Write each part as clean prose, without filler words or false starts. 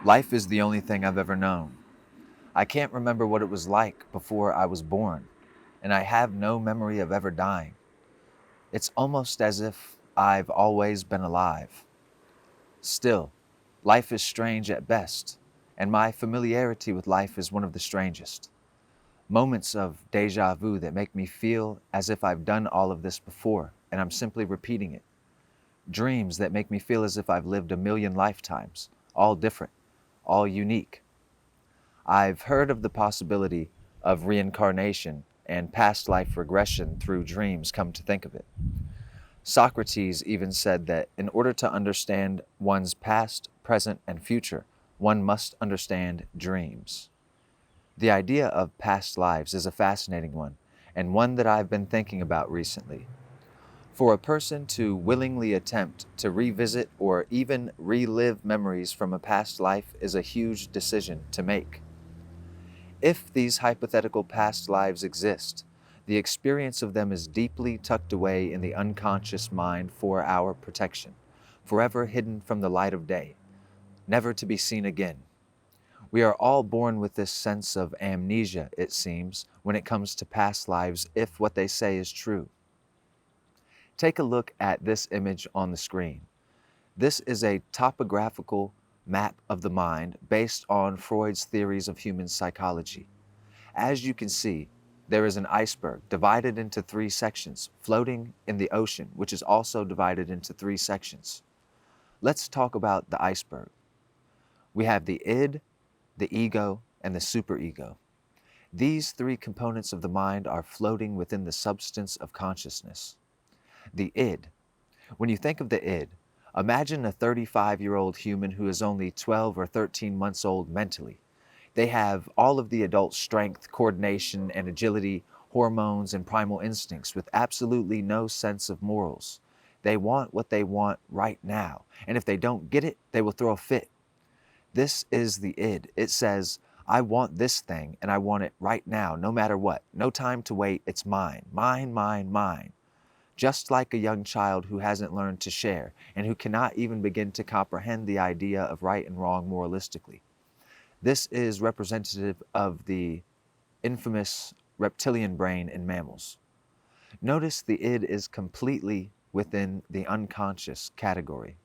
Life is the only thing I've ever known. I can't remember what it was like before I was born, and I have no memory of ever dying. It's almost as if I've always been alive. Still, life is strange at best, and my familiarity with life is one of the strangest. Moments of deja vu that make me feel as if I've done all of this before, and I'm simply repeating it. Dreams that make me feel as if I've lived a million lifetimes, all different, all unique. I've heard of the possibility of reincarnation and past life regression through dreams, come to think of it. Socrates even said that in order to understand one's past, present, and future, one must understand dreams. The idea of past lives is a fascinating one, and one that I've been thinking about recently. For a person to willingly attempt to revisit or even relive memories from a past life is a huge decision to make. If these hypothetical past lives exist, the experience of them is deeply tucked away in the unconscious mind for our protection, forever hidden from the light of day, never to be seen again. We are all born with this sense of amnesia, it seems, when it comes to past lives, if what they say is true. Take a look at this image on the screen. This is a topographical map of the mind based on Freud's theories of human psychology. As you can see, there is an iceberg divided into three sections, floating in the ocean, which is also divided into three sections. Let's talk about the iceberg. We have the id, the ego, and the superego. These three components of the mind are floating within the substance of consciousness. The id. When you think of the id, imagine a 35-year-old human who is only 12 or 13 months old mentally. They have all of the adult strength, coordination, and agility, hormones, and primal instincts with absolutely no sense of morals. They want what they want right now, and if they don't get it, they will throw a fit. This is the id. It says, I want this thing, and I want it right now, no matter what. No time to wait, it's mine. Mine, mine, mine. Just like a young child who hasn't learned to share, and who cannot even begin to comprehend the idea of right and wrong moralistically. This is representative of the infamous reptilian brain in mammals. Notice the id is completely within the unconscious category.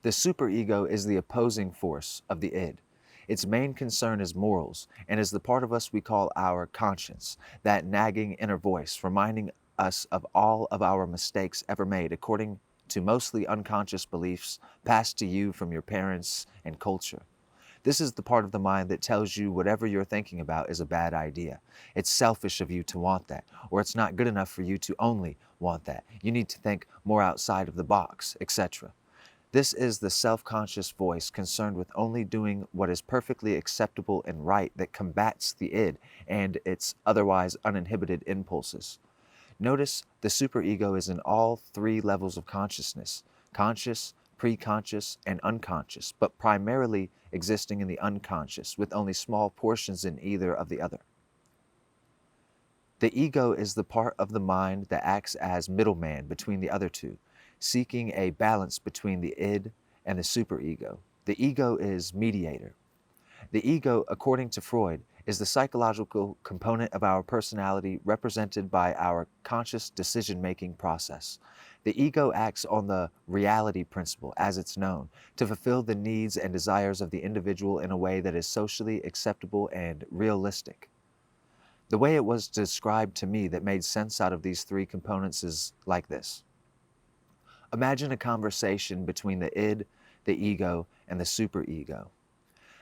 The superego is the opposing force of the id. Its main concern is morals and is the part of us we call our conscience, that nagging inner voice reminding us of all of our mistakes ever made according to mostly unconscious beliefs passed to you from your parents and culture. This is the part of the mind that tells you whatever you're thinking about is a bad idea. It's selfish of you to want that, or it's not good enough for you to only want that. You need to think more outside of the box, etc. This is the self-conscious voice concerned with only doing what is perfectly acceptable and right that combats the id and its otherwise uninhibited impulses. Notice the superego is in all three levels of consciousness: conscious, preconscious, and unconscious, but primarily existing in the unconscious, with only small portions in either of the other. The ego is the part of the mind that acts as middleman between the other two, seeking a balance between the id and the superego. The ego is mediator. The ego, according to Freud, is the psychological component of our personality represented by our conscious decision-making process. The ego acts on the reality principle, as it's known, to fulfill the needs and desires of the individual in a way that is socially acceptable and realistic. The way it was described to me that made sense out of these three components is like this. Imagine a conversation between the id, the ego, and the superego.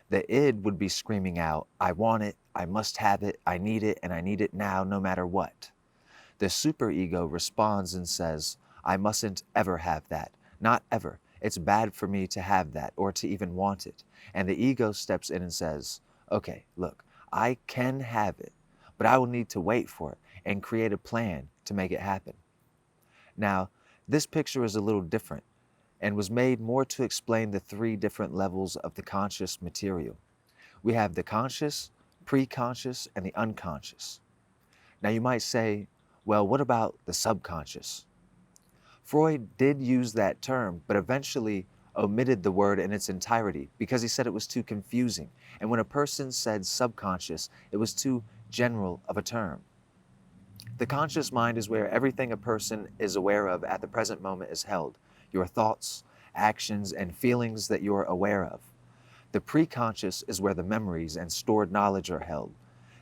The id would be screaming out, I want it, I must have it, I need it, and I need it now, no matter what. The superego responds and says, I mustn't ever have that, not ever. It's bad for me to have that or to even want it. And the ego steps in and says, okay, look, I can have it, but I will need to wait for it and create a plan to make it happen. Now, this picture is a little different and was made more to explain the three different levels of the conscious material. We have the conscious, preconscious, and the unconscious. Now you might say, well, what about the subconscious? Freud did use that term, but eventually omitted the word in its entirety because he said it was too confusing. And when a person said subconscious, it was too general of a term. The conscious mind is where everything a person is aware of at the present moment is held, your thoughts, actions, and feelings that you're aware of. The preconscious is where the memories and stored knowledge are held.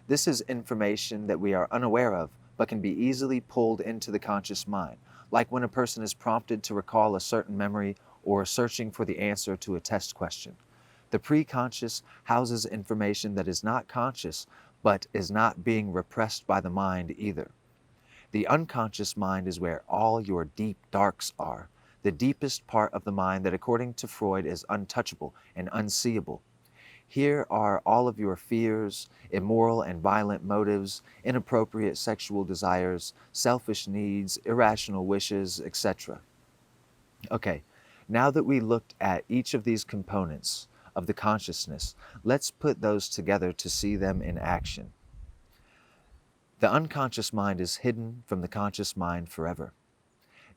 This is information that we are unaware of, but can be easily pulled into the conscious mind, like when a person is prompted to recall a certain memory or searching for the answer to a test question. The preconscious houses information that is not conscious, but is not being repressed by the mind either. The unconscious mind is where all your deep darks are, the deepest part of the mind that, according to Freud, is untouchable and unseeable. Here are all of your fears, immoral and violent motives, inappropriate sexual desires, selfish needs, irrational wishes, etc. Okay, now that we looked at each of these components of the consciousness, let's put those together to see them in action. The unconscious mind is hidden from the conscious mind forever.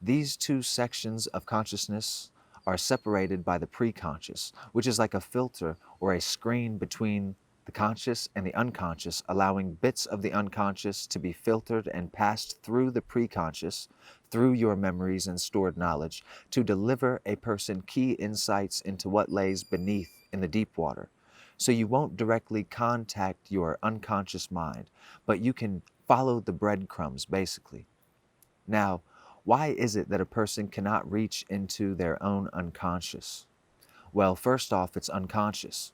These two sections of consciousness are separated by the preconscious, which is like a filter or a screen between the conscious and the unconscious, allowing bits of the unconscious to be filtered and passed through the preconscious, through your memories and stored knowledge, to deliver a person key insights into what lays beneath in the deep water. So you won't directly contact your unconscious mind, but you can follow the breadcrumbs, basically. Now, why is it that a person cannot reach into their own unconscious? Well, first off, it's unconscious.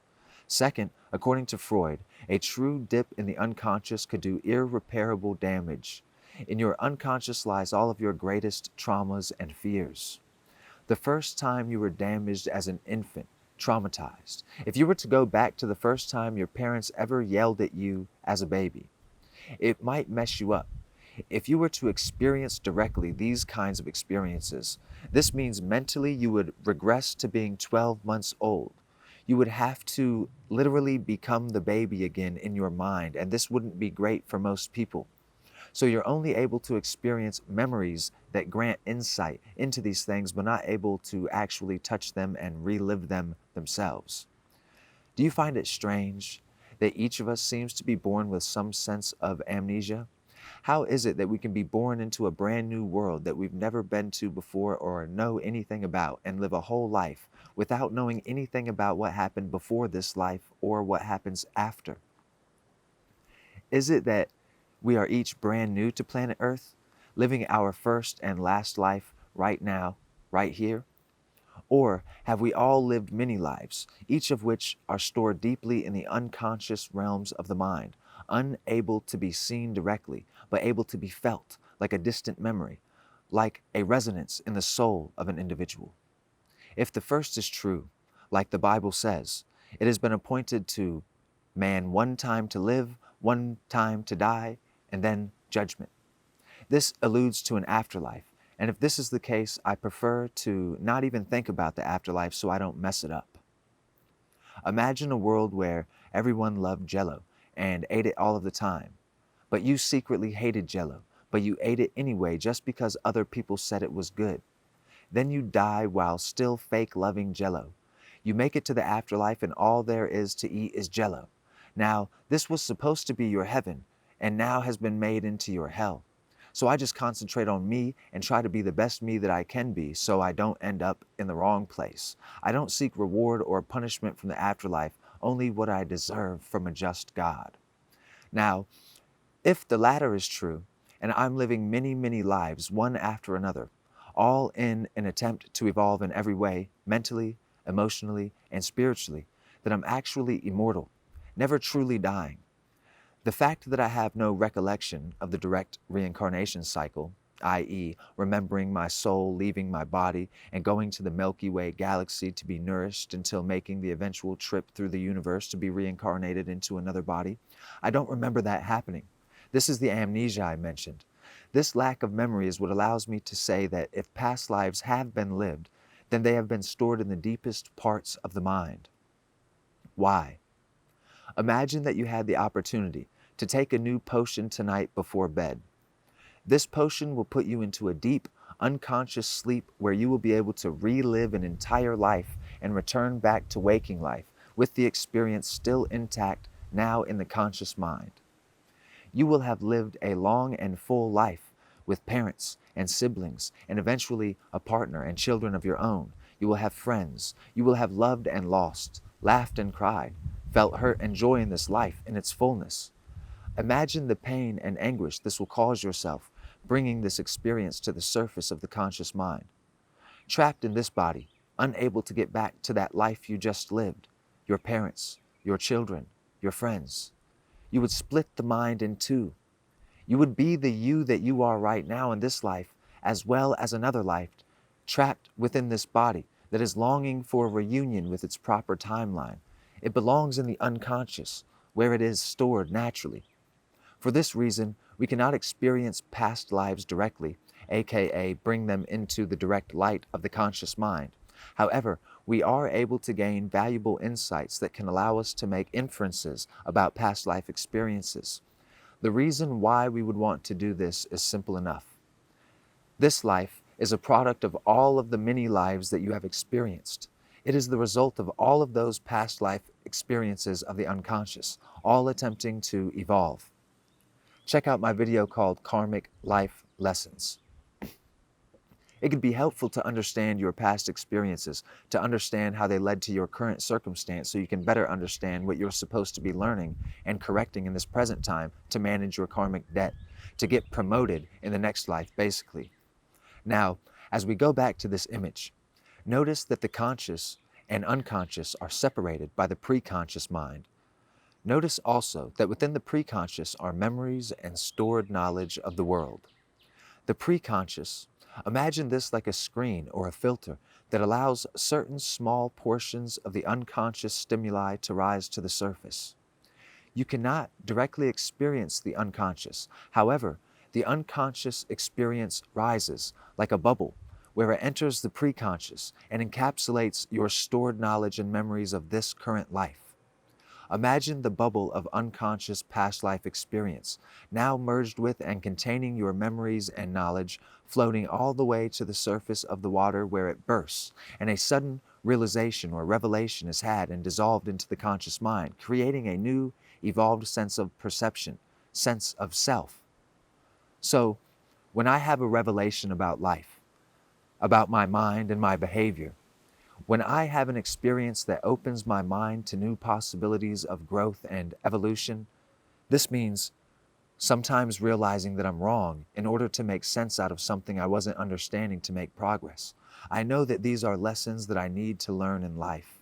Second, according to Freud, a true dip in the unconscious could do irreparable damage. In your unconscious lies all of your greatest traumas and fears. The first time you were damaged as an infant, traumatized. If you were to go back to the first time your parents ever yelled at you as a baby, it might mess you up. If you were to experience directly these kinds of experiences, this means mentally you would regress to being 12 months old. You would have to literally become the baby again in your mind, and this wouldn't be great for most people. So you're only able to experience memories that grant insight into these things, but not able to actually touch them and relive them themselves. Do you find it strange that each of us seems to be born with some sense of amnesia? How is it that we can be born into a brand new world that we've never been to before or know anything about and live a whole life without knowing anything about what happened before this life or what happens after? Is it that we are each brand new to planet Earth, living our first and last life right now, right here? Or have we all lived many lives, each of which are stored deeply in the unconscious realms of the mind, unable to be seen directly, but able to be felt like a distant memory, like a resonance in the soul of an individual? If the first is true, like the Bible says, it has been appointed to man one time to live, one time to die, and then judgment. This alludes to an afterlife, and if this is the case, I prefer to not even think about the afterlife so I don't mess it up. Imagine a world where everyone loved Jell-O and ate it all of the time, but you secretly hated Jell-O, but you ate it anyway just because other people said it was good. Then you die while still fake loving Jell-O. You make it to the afterlife and all there is to eat is Jell-O. Now, this was supposed to be your heaven and now has been made into your hell. So I just concentrate on me and try to be the best me that I can be so I don't end up in the wrong place. I don't seek reward or punishment from the afterlife, only what I deserve from a just God. Now, if the latter is true, and I'm living many, many lives, one after another, all in an attempt to evolve in every way, mentally, emotionally, and spiritually, then I'm actually immortal, never truly dying. The fact that I have no recollection of the direct reincarnation cycle, i.e., remembering my soul leaving my body and going to the Milky Way galaxy to be nourished until making the eventual trip through the universe to be reincarnated into another body, I don't remember that happening. This is the amnesia I mentioned. This lack of memory is what allows me to say that if past lives have been lived, then they have been stored in the deepest parts of the mind. Why? Imagine that you had the opportunity to take a new potion tonight before bed. This potion will put you into a deep, unconscious sleep where you will be able to relive an entire life and return back to waking life with the experience still intact now in the conscious mind. You will have lived a long and full life with parents and siblings and eventually a partner and children of your own. You will have friends. You will have loved and lost, laughed and cried, felt hurt and joy in this life in its fullness. Imagine the pain and anguish this will cause yourself, bringing this experience to the surface of the conscious mind. Trapped in this body, unable to get back to that life you just lived, your parents, your children, your friends. You would split the mind in two. You would be the you that you are right now in this life, as well as another life, trapped within this body that is longing for a reunion with its proper timeline. It belongs in the unconscious, where it is stored naturally. For this reason, we cannot experience past lives directly, aka bring them into the direct light of the conscious mind. However, we are able to gain valuable insights that can allow us to make inferences about past life experiences. The reason why we would want to do this is simple enough. This life is a product of all of the many lives that you have experienced. It is the result of all of those past life experiences of the unconscious, all attempting to evolve. Check out my video called Karmic Life Lessons. It can be helpful to understand your past experiences, to understand how they led to your current circumstance so you can better understand what you're supposed to be learning and correcting in this present time to manage your karmic debt, to get promoted in the next life, basically. Now, as we go back to this image, notice that the conscious and unconscious are separated by the preconscious mind. Notice also that within the preconscious are memories and stored knowledge of the world. The preconscious, imagine this like a screen or a filter that allows certain small portions of the unconscious stimuli to rise to the surface. You cannot directly experience the unconscious. However, the unconscious experience rises like a bubble where it enters the preconscious and encapsulates your stored knowledge and memories of this current life. Imagine the bubble of unconscious past life experience, now merged with and containing your memories and knowledge, floating all the way to the surface of the water where it bursts, and a sudden realization or revelation is had and dissolved into the conscious mind, creating a new, evolved sense of perception, sense of self. So, when I have a revelation about life, about my mind and my behavior, when I have an experience that opens my mind to new possibilities of growth and evolution, this means sometimes realizing that I'm wrong in order to make sense out of something I wasn't understanding to make progress. I know that these are lessons that I need to learn in life.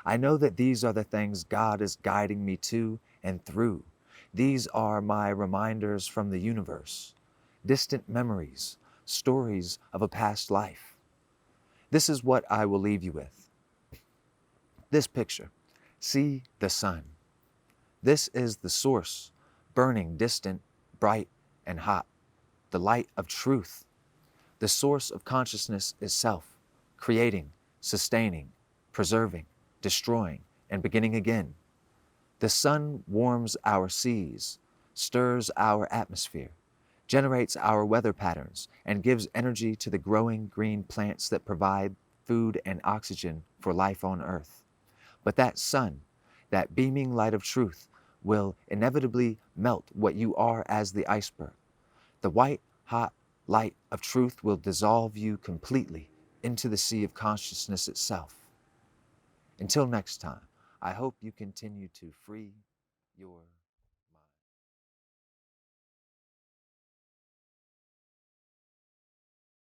I know that these are the things God is guiding me to and through. These are my reminders from the universe, distant memories, stories of a past life. This is what I will leave you with. This picture. See the sun. This is the source, burning, distant, bright, and hot. The light of truth. The source of consciousness is self, creating, sustaining, preserving, destroying, and beginning again. The sun warms our seas, stirs our atmosphere, generates our weather patterns, and gives energy to the growing green plants that provide food and oxygen for life on Earth. But that sun, that beaming light of truth, will inevitably melt what you are as the iceberg. The white, hot light of truth will dissolve you completely into the sea of consciousness itself. Until next time, I hope you continue to free your